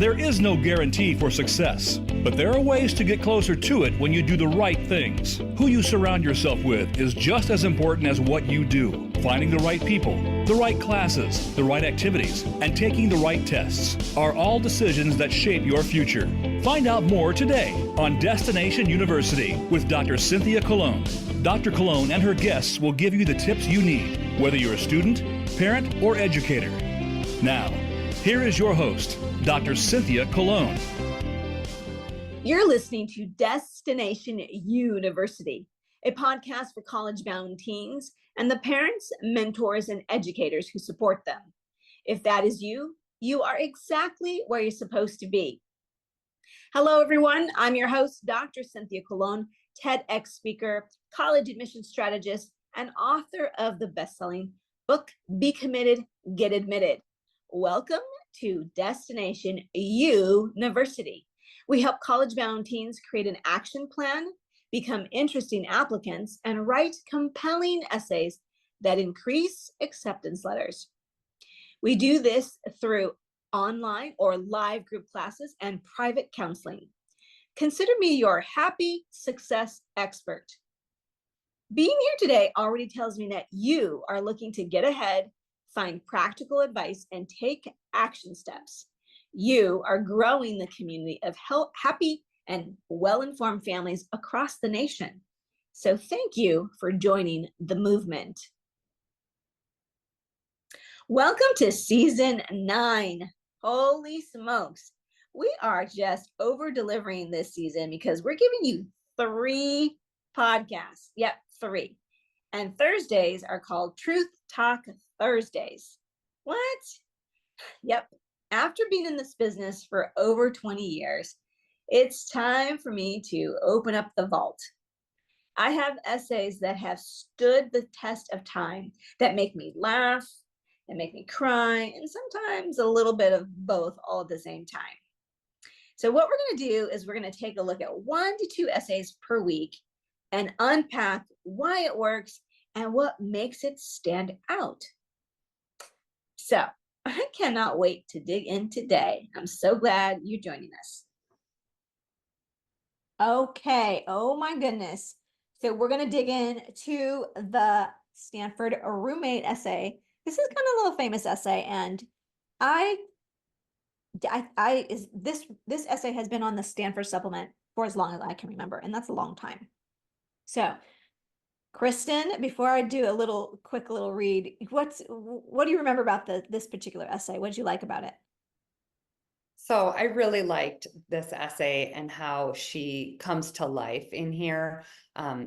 There is no guarantee for success, but there are ways to get closer to it when you do the right things. Who you surround yourself with is just as important as what you do. Finding the right people, the right classes, the right activities, and taking the right tests are all decisions that shape your future. Find out more today on Destination University with Dr. Cynthia Colon. Dr. Colon and her guests will give you the tips you need, whether you're a student, parent, or educator. Now, here is your host, Dr. Cynthia Colon. You're listening to Destination YOUniversity, a podcast for college-bound teens and the parents, mentors, and educators who support them. If that is you, you are exactly where you're supposed to be. Hello, everyone. I'm your host, Dr. Cynthia Colon, TEDx speaker, college admissions strategist, and author of the best-selling book, Be Committed, Get Admitted. Welcome to Destination YOUniversity. We help college-bound teens create an action plan, become interesting applicants, and write compelling essays that increase acceptance letters. We do this through online or live group classes and private counseling. Consider me your happy success expert. Being here today already tells me that you are looking to get ahead, find practical advice, and take action steps. You are growing the community of happy and well-informed families across the nation. So thank you for joining the movement. Welcome to season 9. Holy smokes. We are just over-delivering this season because we're giving you 3 podcasts. Yep, 3. And Thursdays are called Truth Talk Thursdays. What? Yep. After being in this business for over 20 years, it's time for me to open up the vault. I have essays that have stood the test of time, that make me laugh, that make me cry, and sometimes a little bit of both all at the same time. So what we're going to do is we're going to take a look at 1 to 2 essays per week and unpack why it works and what makes it stand out. So I cannot wait to dig in today. I'm so glad you're joining us. Okay, oh my goodness. So we're going to dig in to the Stanford roommate essay. This is kind of a little famous essay, and this essay has been on the Stanford supplement for as long as I can remember, and that's a long time. So Kristen, before I do a quick little read, what do you remember about this particular essay? What did you like about it? So I really liked this essay and how she comes to life in here,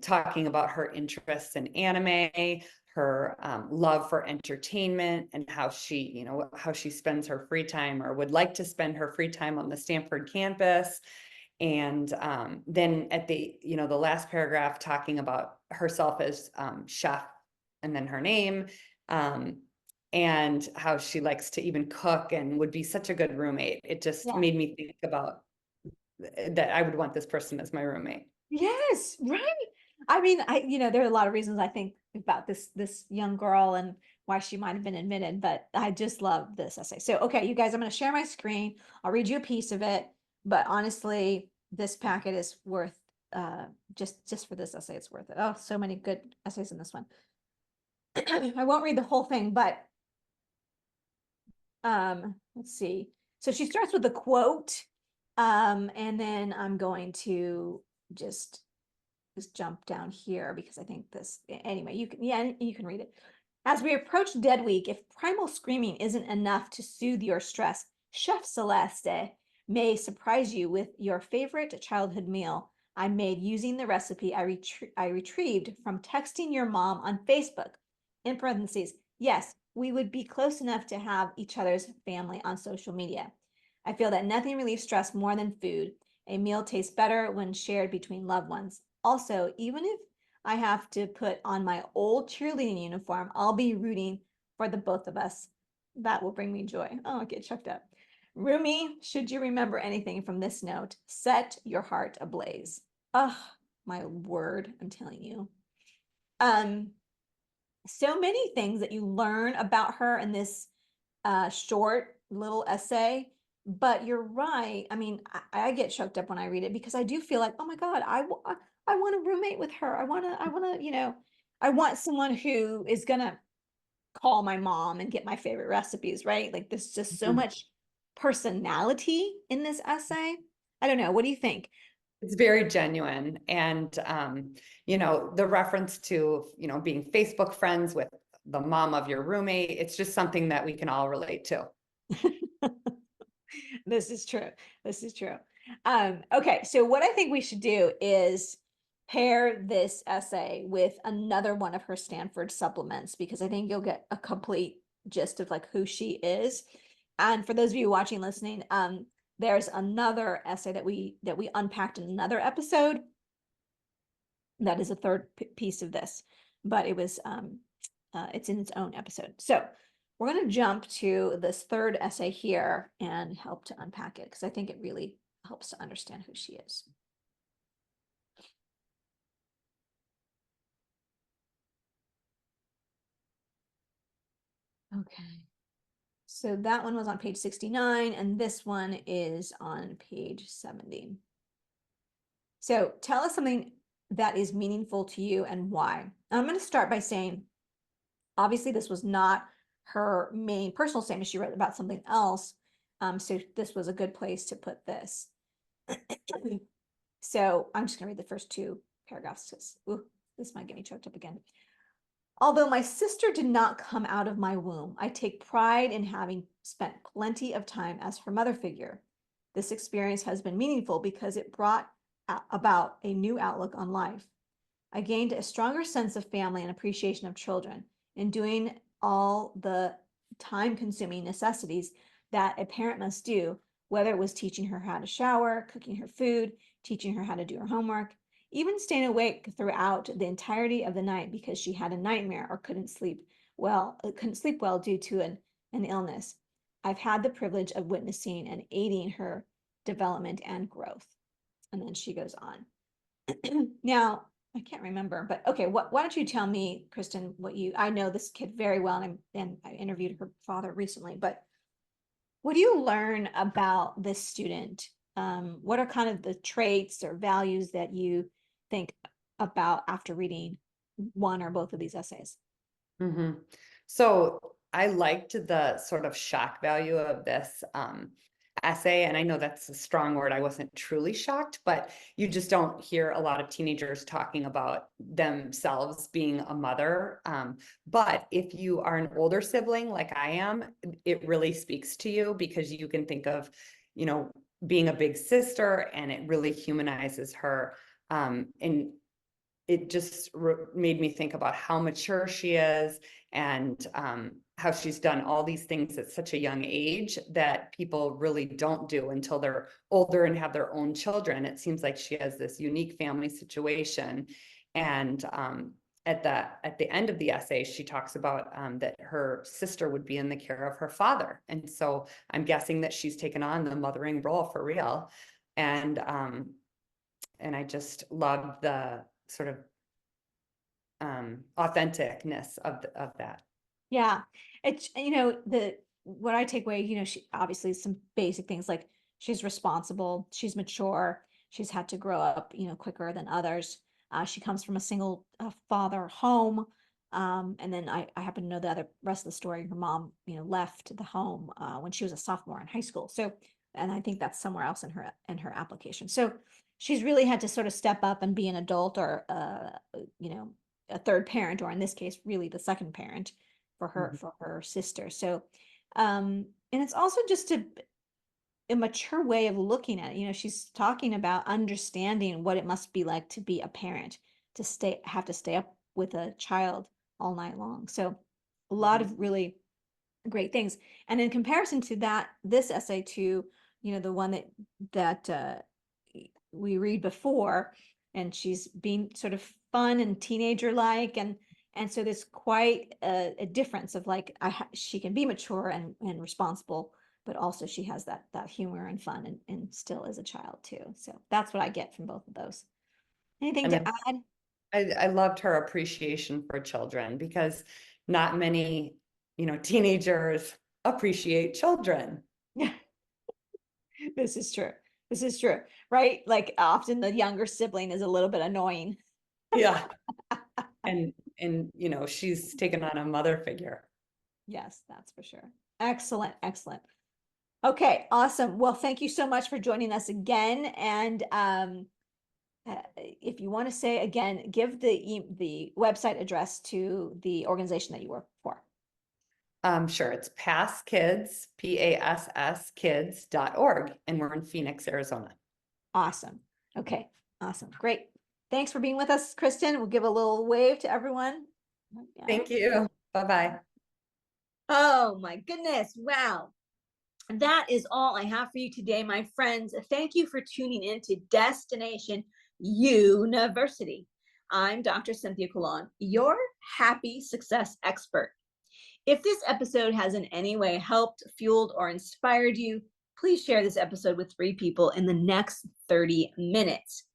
talking about her interests in anime, her love for entertainment, and how she spends her free time or would like to spend her free time on the Stanford campus. And then at the last paragraph, talking about herself as chef, and then her name, and how she likes to even cook and would be such a good roommate. It just made me think about that I would want this person as my roommate. Yes, right. I mean, there are a lot of reasons I think about this young girl and why she might have been admitted, but I just love this essay. So, okay, you guys, I'm going to share my screen. I'll read you a piece of it, but honestly, this packet is worth just for this essay, it's worth it. Oh, so many good essays in this one. I won't read the whole thing, but let's see. So she starts with a quote, and then I'm going to just jump down here because I think anyway, you can read it. As we approach Dead Week, if primal screaming isn't enough to soothe your stress, Chef Celeste may surprise you with your favorite childhood meal I made using the recipe I retrieved from texting your mom on Facebook. In parentheses, yes, we would be close enough to have each other's family on social media. I feel that nothing relieves stress more than food. A meal tastes better when shared between loved ones. Also, even if I have to put on my old cheerleading uniform, I'll be rooting for the both of us. That will bring me joy. Oh, I get choked up. Rumi, should you remember anything from this note, set your heart ablaze. Oh, my word, I'm telling you. So many things that you learn about her in this short little essay. But you're right. I mean, I get choked up when I read it because I do feel like, oh my God, I want to roommate with her. I want to, I want someone who is gonna call my mom and get my favorite recipes, right? Like there's just so Mhm. much personality in this essay. I don't know. What do you think? It's very genuine. And, the reference to, being Facebook friends with the mom of your roommate, it's just something that we can all relate to. This is true. This is true. Okay, so what I think we should do is pair this essay with another one of her Stanford supplements because I think you'll get a complete gist of like who she is. And for those of you watching, listening, there's another essay that we unpacked in another episode. That is a third piece of this, but it's in its own episode. So we're going to jump to this third essay here and help to unpack it because I think it really helps to understand who she is. Okay. So that one was on page 69 and this one is on page 70. So tell us something that is meaningful to you and why. I'm going to start by saying, obviously this was not her main personal statement. She wrote about something else. So this was a good place to put this. So I'm just gonna read the first two paragraphs. This might get me choked up again. Although my sister did not come out of my womb, I take pride in having spent plenty of time as her mother figure. This experience has been meaningful because it brought about a new outlook on life. I gained a stronger sense of family and appreciation of children in doing all the time-consuming necessities that a parent must do, whether it was teaching her how to shower, cooking her food, teaching her how to do her homework, even staying awake throughout the entirety of the night because she had a nightmare or couldn't sleep well due to an illness. I've had the privilege of witnessing and aiding her development and growth. And then she goes on. Now, I can't remember, but okay, why don't you tell me, Kristen, I know this kid very well, and I interviewed her father recently, but what do you learn about this student? What are kind of the traits or values that you think about after reading one or both of these essays? Mhm. So I liked the sort of shock value of this essay. And I know that's a strong word. I wasn't truly shocked, but you just don't hear a lot of teenagers talking about themselves being a mother. But if you are an older sibling like I am, it really speaks to you because you can think of, being a big sister, and it really humanizes her. And it just made me think about how mature she is, and how she's done all these things at such a young age that people really don't do until they're older and have their own children. It seems like she has this unique family situation. And at the end of the essay, she talks about that her sister would be in the care of her father. And so I'm guessing that she's taken on the mothering role for real. And I just love the sort of authenticness of that. Yeah, it's what I take away, she obviously some basic things like she's responsible, she's mature, she's had to grow up, quicker than others. She comes from a single father home. And then I happen to know the rest of the story. Her mom, left the home when she was a sophomore in high school. So, and I think that's somewhere else in her application. So she's really had to sort of step up and be an adult or a third parent, or in this case, really the second parent for her sister. So, and it's also just a mature way of looking at it. She's talking about understanding what it must be like to be a parent, to have to stay up with a child all night long. So a lot of really great things. And in comparison to this essay to, the one that we read before, and she's being sort of fun and teenager like, and so there's quite a difference of like she can be mature and responsible, but also she has that humor and fun and still is a child too. So that's what I get from both of those. Anything And to add? I loved her appreciation for children, because not many, teenagers appreciate children. Yeah. This is true. This is true, right? Like often the younger sibling is a little bit annoying. Yeah. And, she's taken on a mother figure. Yes, that's for sure. Excellent, excellent. Okay, awesome. Well, thank you so much for joining us again. And if you want to say again, give the website address to the organization that you work for. Sure. It's Pass Kids, PASS kids.org. And we're in Phoenix, Arizona. Awesome. Okay, awesome. Great. Thanks for being with us, Kristen. We'll give a little wave to everyone. Yeah. Thank you. Bye-bye. Oh my goodness. Wow. That is all I have for you today, my friends. Thank you for tuning in to Destination YOUniversity. I'm Dr. Cynthia Colon, your happy success expert. If this episode has in any way helped, fueled, or inspired you, please share this episode with 3 people in the next 30 minutes.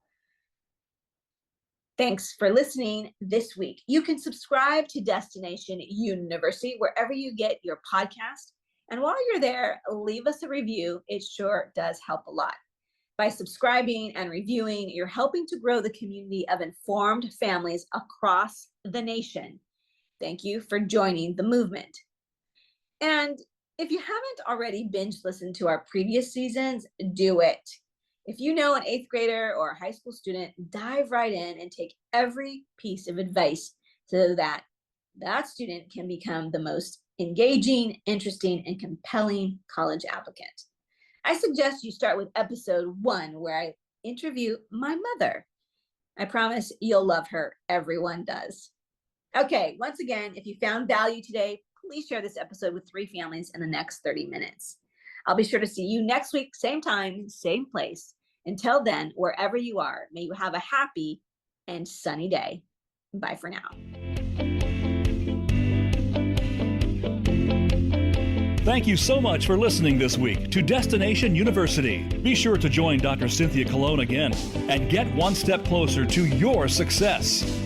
Thanks for listening this week. You can subscribe to Destination YOUniversity wherever you get your podcast. And while you're there, leave us a review. It sure does help a lot. By subscribing and reviewing, you're helping to grow the community of informed families across the nation. Thank you for joining the movement. And if you haven't already binge listened to our previous seasons, do it. If you know an 8th grader or a high school student, dive right in and take every piece of advice so that that student can become the most engaging, interesting, and compelling college applicant. I suggest you start with episode 1, where I interview my mother. I promise you'll love her. Everyone does. Okay, once again, if you found value today, please share this episode with 3 families in the next 30 minutes. I'll be sure to see you next week, same time, same place. Until then, wherever you are, may you have a happy and sunny day. Bye for now. Thank you so much for listening this week to Destination YOUniversity. Be sure to join Dr. Cynthia Colon again and get one step closer to your success.